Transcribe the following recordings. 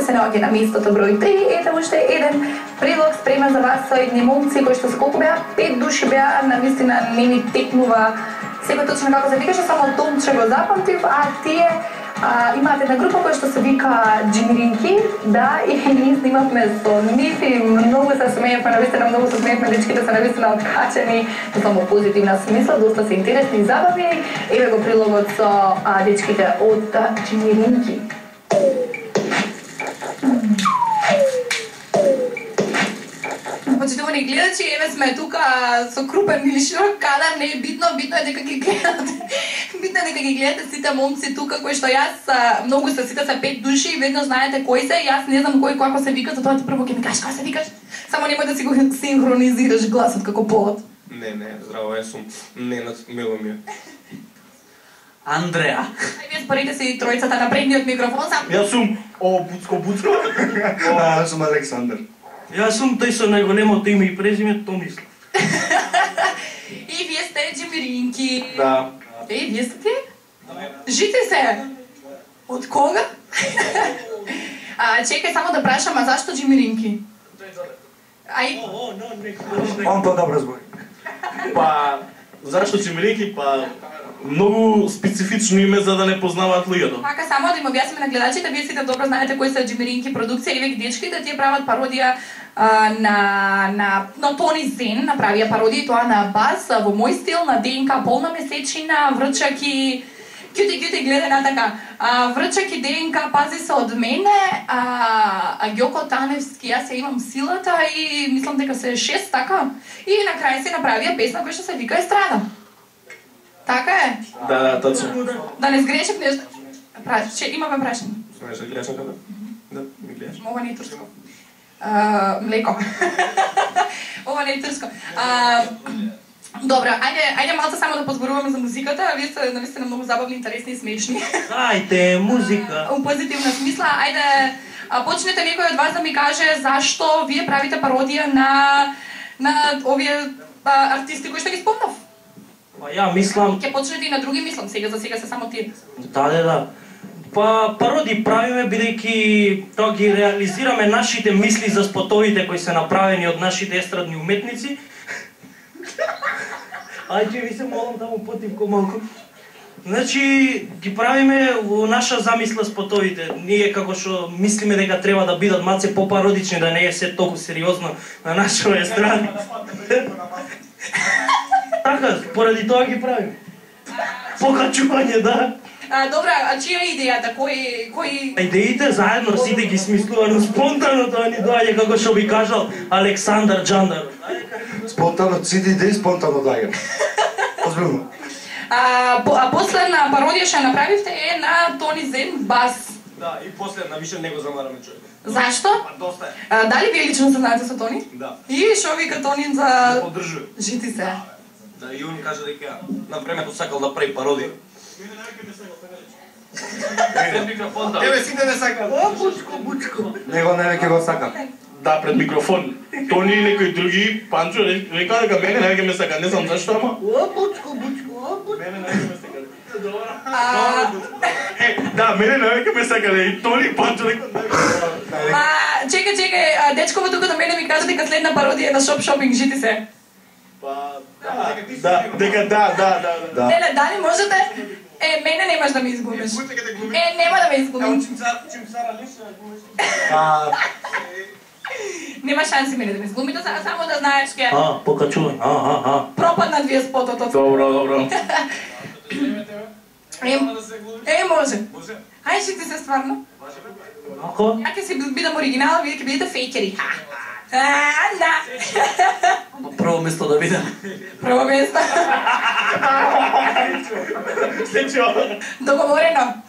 се наоѓа на местото број 3, ете уште еден прилог спремен за вас со едни момци кои што се колку беа, 5 души беа, навистина не ми текнува секој точно како се викаше, само Томче го запамтив, а тие имаат една група која што се вика Джимиринки, да, и ние снимавме со нив и многу се смеевме, навистина многу се смеевме, дечките се навистина откачени, во само позитивна смисла, доста се интересни и забавни. Еве го прилогот со дечките од Джимиринки. Почитувани гледачи, еве сме тука со крупен или широк кадар, не е битно, битно е дека ги гледате. Битно е дека ги гледате сите момци тука, кои што јас многу се, сите се 5 души и ведно знаете кои се, јас не знам кој како се вика, затоа ти прво ќе ми кажеш како се викаш. Само немој да си го синхронизираш гласот како повод. Не, здраво, јас сум Ненад Миломир. Андреа. Ај вие спорите си тројцата на предниот микрофон сам. Јас сум Буцко. Јас сум Александар. Јас сум тој со најголемото име и презиме Томислав. И вие сте Джимиринки. Да. Вие сте ти? Жите се! Од кога? Чекај само да прашам, а зашто Джимиринки? Ај... Он тоа добро збори. Па, зашто Джимиринки? Па, многу специфично име за да не познаваат луѓето. Така, само да им објасниме на гледачите, вие сите добро знаете кои се Джимиринки продукција, еве ги дечките, тие прават пародија на Тони Зен, направија пародија тоа на Бас, во мој стил, на ДНК полна месечина, врчаки, кјути гледа на така, врчаки ДНК пази се од мене, а Ѓоко Таневски, јас ја имам силата и мислам дека се 6, така, и на крај се направија песна која што се вика Естрада. Така е? Да, точно. Да не сгрешив нешто. Имаме прашање. Знаеш да гледаш некаде? Да, ми гледаш. Ова не е турско. Млеко. Ова не е турско. Добро, ајде малку само да позборуваме за музиката. Вие сте навистина многу забавни, интересни и смешни. Ајде, музика. У позитивна смисла, ајде почнете некој од вас да ми каже зашто вие правите пародија на овие артисти кои што ги спомнав. Па ја мислам... Ќе почнете и на други мислам, за сега се само тие. Да. Па пароди правиме бидејќи тоа ги реализираме нашите мисли за спотовите кои се направени од нашите естрадни уметници. Ајде ви се молам таму потивко малку. Значи ги правиме во наша замисла спотовите. Ние како што мислиме дека треба да бидат малце попародични, да не е се толку сериозно на нашата естрада. Така, поради тоа ги правиме. Покачување, да. Добра, а чија е идејата? Кој... Идеите заедно сите ги смислуваме спонтано, тоа ни доаѓа како што би кажал Александар Джандар. Спонтано, сите идеи спонтано доаѓа. Озбилно. Последна пародија што направивте е на Тони Зен, Бас. Да, и последна, више не го замараме човек. Зашто? Па доста е. Дали вие лично се знаете со Тони? Да. И шо вика Тони за... Да поддржува. Жити се. Да, и он кажа дека на времето сакал да прави пародија. Пред микрофон, да. Еве, сите не сакал. О, Бучко. Него не веќе го сакам. Да, пред микрофон. Тони и некои други, Панчо, река дека мене не веќе ме сака, не знам зашто, ама. О, Бучко. Мене не веќе ме сака. Да, мене не веќе ме сака, и Тони, Панчо, Чекај, дечко во тука до мене ми кажа дека следна пародија е на Шопинг, жити се. Па, да. Леле, дали можете? Мене немаш да ме изгубиш. Нема да ме изгубиш. Нема шанси мене да ме изгубите, само да знаеш ке. Покачување. Пропаднат вие спотот. Добро. Може. Ај, жити се стварно. Ако? Ја ќе си бидам оригинал, вие ќе бидете фейкери. Да. Прво место да видам. Прво место.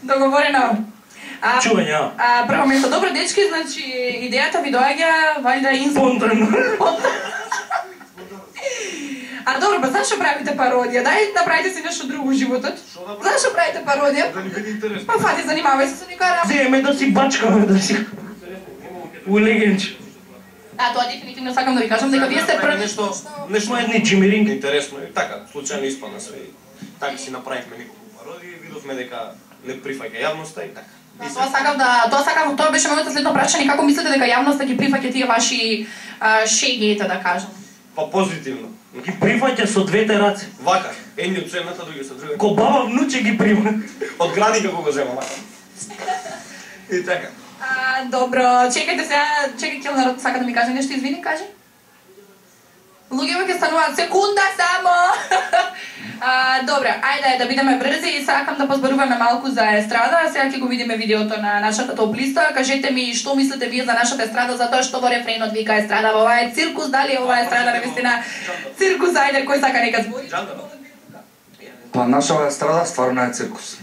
Договорено. Чување. Прво место. Добро, дечки, значи идејата ви доаѓа валјда Спонтано. Добро, па зашто правите пародија? Дај да правите си нешто друго во животот. Зашто правите пародија? Да ни биде интересно. Па фати, занимавај се со некоја работа. Земе да си бачкаме, да си... Улегенч. Тоа дефинитивно сакам да ви кажам дека вие сте први. Нешто едни Джимиринки. Интересно е. Така, случајно испадна све. Така си направивме неколку пародии, видовме дека не прифаќа јавноста и така. Тоа беше моето следно прашање, како мислите дека јавноста ги прифаќа тие ваши шеги, ете да кажам? Па позитивно. Ги прифаќа со двете раце. Вака, едни од едната, други со другата. Ко баба внуче ги прима. Од гради како го зема, вака. И така. Добро, чекајте сега, чекај келнерот сака да ми каже нешто, извини, кажи. Луѓето ќе стануваат секунда само. Добре, ајде да бидеме брзи и сакам да позборуваме малку за естрада. Сега ќе го видиме видеото на нашата топ-листа. Кажете ми што мислите вие за нашата естрада, затоа што во рефренот вика естрада, ова е циркус, дали е ова естрада навистина циркус, ајде кој сака нека збори. Па нашава естрада стварно е циркус.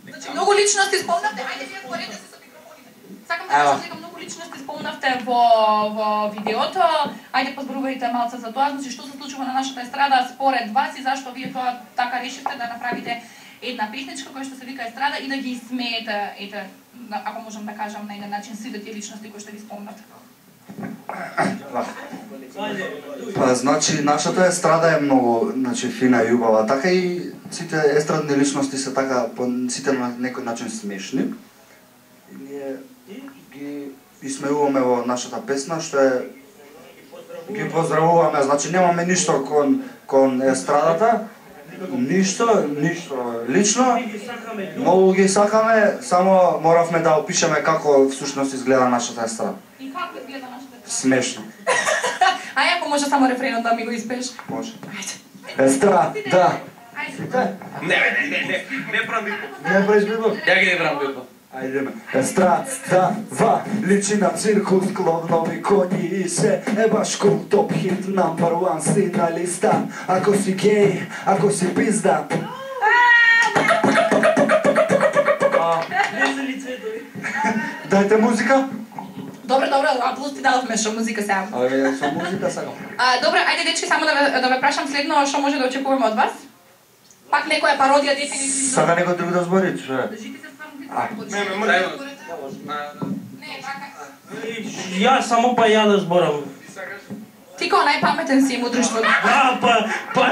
Значи многу личности спомнавте, ајде вие зборете се со микрофоните. Сакам да кажам дека многу личности спомнавте во видеото. Ајде позборувајте малце за тоа, значи што се случува на нашата естрада според вас и зашто вие тоа така решивте да направите една песничка која што се вика естрада и да ги смеете, ете, ако можам да кажам на еден начин сите тие личности кои што ги спомнавте. Па значи нашата естрада е многу, значи фина и убава, така и сите естрадни личности се така сите на некој начин смешни. И ние ги исмеуваме во нашата песна, што е ги поздравуваме, значи немаме ништо кон естрадата, ништо лично, многу ги сакаме, само моравме да опишеме како всушност изгледа нашата естрада. И како изгледа нашата естрада? Смешно. Ај ако може само рефренот да ми го испееш. Може. Ајде. Естрада. Ајде. Не правам битва. Не правиш битва? Ја ги не правам битва. Ајдеме. Естрада личи на циркус, клоунови коњи и се е баш кул топ хит number one си на листа. Ако си гей, ако си пизда. Дајте музика. Добре, пусти дадовме шо музика сега. Абе, со музика сакам. Добре, ајде дечки само да ве прашам следно, што може да очекуваме од вас? Пак некоја пародија дефинитивно. Сака некој друг да збори, што е? Не, така. Ја само па ја да зборам. Ти као најпаметен си му друштвото. Па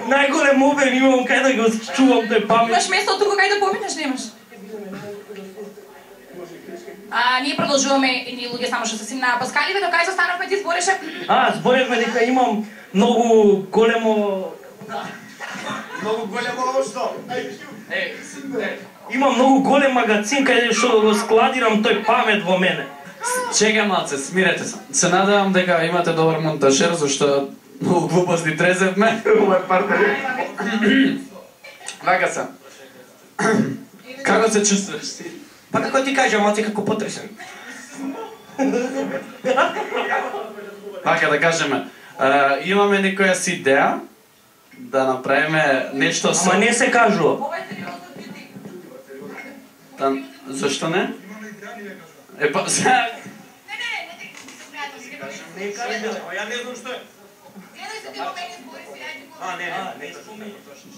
најголем обем имам кај да го чувам тој памет. Имаш место тука кај да поминеш, немаш? Ние продолжуваме едни луѓе само што се сим на Паскаливе, до кај застанавме ти збореше? Зборевме дека имам многу големо... Многу големо што? Имам многу голем магазин каде што го складирам тој памет во мене. Чекај малце, смирете се. Се надевам дека имате добар монтажер, зашто многу глупости трезевме. Ова е партнер. Вака се. Како се чувствуваш ти? Па како ти кажам, малце како потресен. Вака да кажеме. Имаме некоја си идеја да направиме нешто со... Ама не се кажува. Ова е сериозно бити. Зашто не? Па сега... Не кажам, ја не знам што е. Гледај се ти во мене збори си, ајде.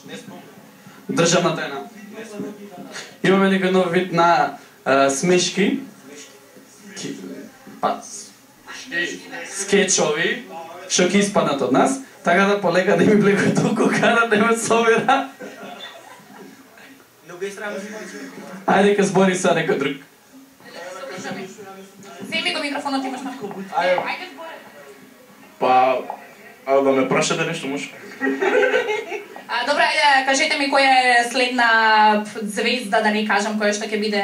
Не спомнам. Државна тајна. Имаме некој нов вид на смешки. Скетчови, што ќе испаднат од нас, така да полека да ми влегој толку кара да ме собира. Ајде ке збори са некој друг. Земи го микрофонот, имаш на клуб. Ајде збори. Па, да ме прашате нешто може? Добре, ајде, кажете ми која е следна звезда, да не кажам, која што ќе биде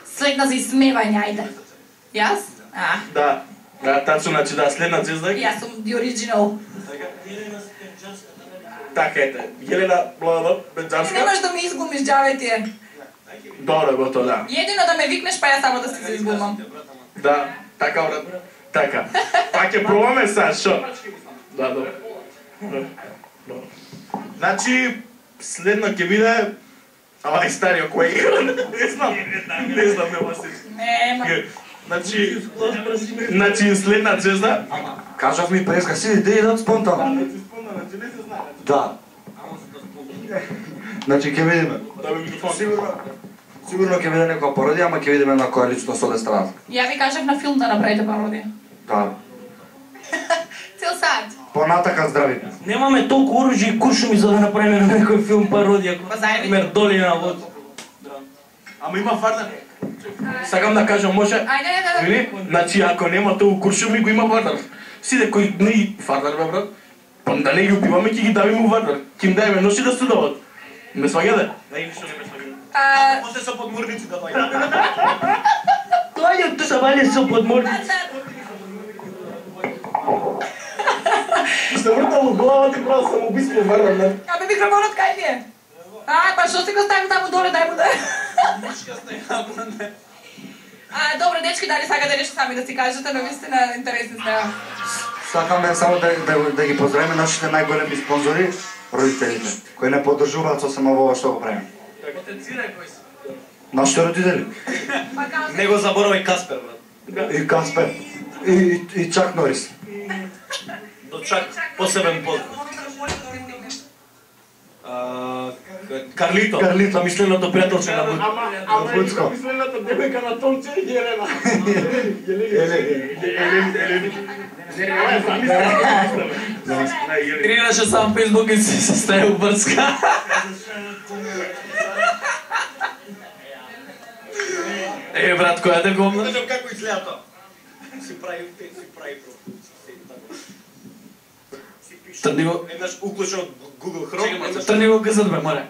следна за исмевање, ајде. Јас? Да, тачно, значи да, следна звезда. Јас сум the original. Така ете, Јелена Бенџарска. Немаш да ме изглумиш, џаве ти е. Добро, готово, да. Едино да ме викнеш, па ја само да се изглумам. Да, така, брат. Така. Па ќе пробаме сега, шо? Да, добро. Значи, следно ќе биде... Ама и стариот кој игра, не знам, нема се. Нема. Значи, следна звезда... Кажав ми преска си, да идат спонтано. Да. Значи ќе видиме. Сигурно ќе биде некоја пародија, ама ќе видиме на која личност од естрадата. Ја ви кажав на филм да направите пародија. Да. Цел сад. Понатака здрави. Немаме толку оружје и куршуми за да направиме на некој филм пародија. Па зајавите. Мердолина вод. Ама има Вардар. Сакам да кажам, може... Ајде. Или? Значи, ако нема тоа Куршуми, го има Вардар. Сите кои не ги Вардар, бе, брат, па да не ги упиваме, ќе ги давиме у Вардар. Ќе им дајме ноши да студуват. Ме сваѓате? Да и ништо не ме сваѓа. После со подморници да дојде. Дојде се вали со подморници. Сте вртало главата и право самоубийство у Вардар, не? Абе микрофонот кај ми е? Па што си го ставим таму доле, дај му да... Добро, дечки, дали сакате нешто сами да си кажете, но вистина интересни сте. Сакаме само да ги поздравиме нашите најголеми спонзори, родителите, кои не поддржуваат сосема ова што го правиме. Потенцирај кои си. Нашите родители. Не го заборавај Каспер, брат. И Каспер. И Чак Норис. До Чак посебен поздрав. Карлито. Замисленото пријателче на Буцко. Замислената девојка на Томче и Елена. Тренираше сам Фейсбук и се стаја у врска. Брат, која да го... Кажам како изгледа тоа. Си прави Трни го... Еднаш уклучен од Google Chrome. Трни го гзат, бе, море.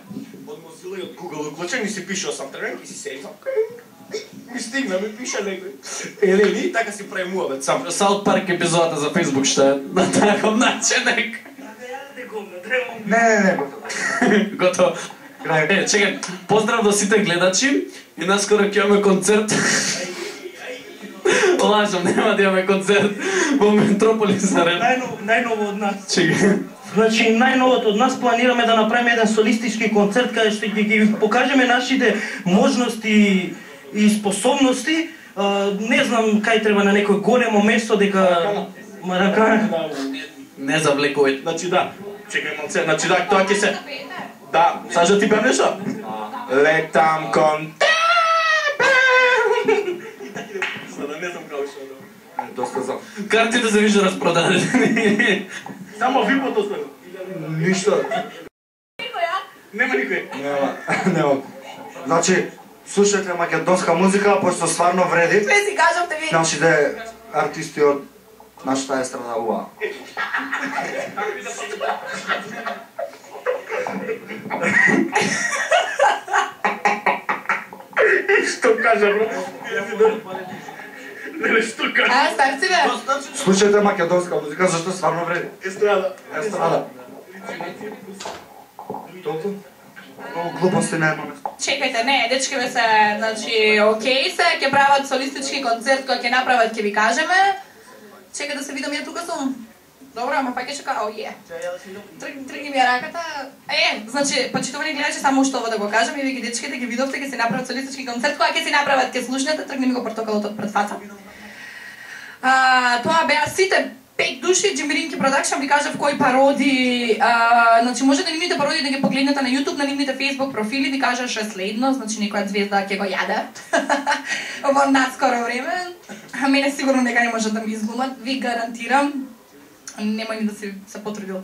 Од Mozilla и од Google уклучен и си пише 8 тренинг и си седи. Ми стигна, ми пише некој. Елени, така си прави муабет сам. Саут Парк епизодата за Фейсбук ще е на таков начин, нека. Не, Готово. Чекай, поздрав до сите гледачи и наскоро ќе имаме концерт. Лажам, нема да имаме концерт во Метрополис Арена. Најново од нас. Чекай. Значи, најновото од нас планираме да направиме еден солистички концерт каде што ќе ги покажеме нашите можности и способности. Не знам кај треба на некој големо место дека Маракана. Не завлекувај. Значи да, чекај малце, значи да, тоа ќе се... Да, сажа ти пеам нешто? Летам кон тебе. Да не знам како што. доста за... Картите се више распродадени. Само випот остави. Ништо. Нема никој. Нема. Значи, слушате македонска музика, пошто стварно вреди. Све си кажавте ви. Нашите артисти од нашата естрада убава. Што кажа, бро? Не, што кажа? Старци бе. Слушате македонска музика, зашто стварно вреди. Естрада. Естрада. Толку? Многу глупости на едно место. Чекајте, не, дечки бе се, значи, окей се, ќе прават солистички концерт кој ќе направат, ќе ви кажеме. Чекај да се видам ја тука сум. Добро, ама пак ќе чека, тргни ми ја раката. Значи, почитувани гледачи, само што ова да го кажам, и ви ги дечките ги видовте, ќе си направат солистички концерт, кога ќе си направат, ќе слушнете, тргни ми го портокалот од пред фаца. Тоа беа сите 5 души, Джимиринки Продакшн ви кажав кои пароди, значи може да нивните пароди да ги погледнете на YouTube, на нивните Facebook профили, ви кажаше следно, значи некоја звезда ќе го јаде во наскоро време. Мене сигурно нека не може да ми изглумат, ви гарантирам. Немој ни да се потрудил.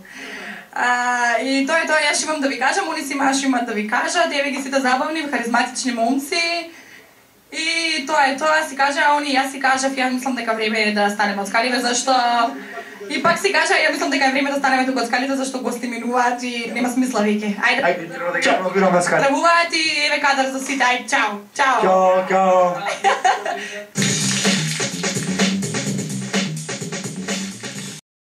И тоа е тоа, јас имам да ви кажам, они си маш имат да ви кажат, еве ги сите забавни, харизматични момци. И тоа е тоа, си кажа, они јас си кажав, ја мислам дека време е да станеме од скалите, зашто... И пак си кажа, ја мислам дека е време да станеме тука од скалите, зашто гости минуваат и нема смисла веќе. Ајде, Треба да ги пробираме скалите. тргуваат и еве кадар за сите, ајде, чао, чао. Чао, чао.